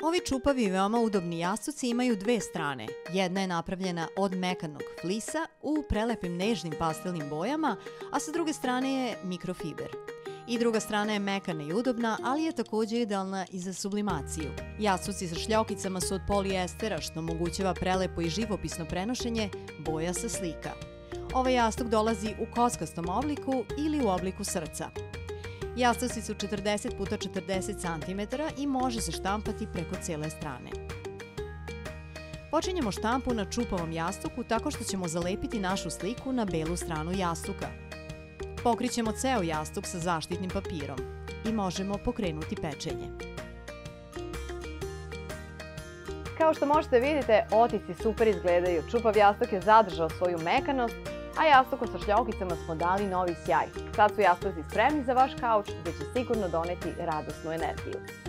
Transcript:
Ovi čupavi i veoma udobni jastuci imaju dve strane. Jedna je napravljena od mekanog flisa u prelepim nežnim pastelnim bojama, a sa druge strane je mikrofiber. I druga strana je mekana i udobna, ali je također idealna i za sublimaciju. Jastuci sa šljokicama su od polijestera, što omogućava prelepo i živopisno prenošenje boja sa slika. Ovaj jastuk dolazi u kockastom obliku ili u obliku srca. Jastuci su 40 x 40 cm i može se štampati preko cijele strane. Počinjemo štampu na čupavom jastuku tako što ćemo zalepiti našu sliku na belu stranu jastuka. Pokrićemo ceo jastuk sa zaštitnim papirom i možemo pokrenuti pečenje. Kao što možete vidite, otisci super izgledaju. Čupav jastuk je zadržao svoju mekanost, a jastuku sa šljokicama smo dali novi sjaj. Sad su jastuci spremni za vaš kauč, gde će sigurno doneti radosnu energiju.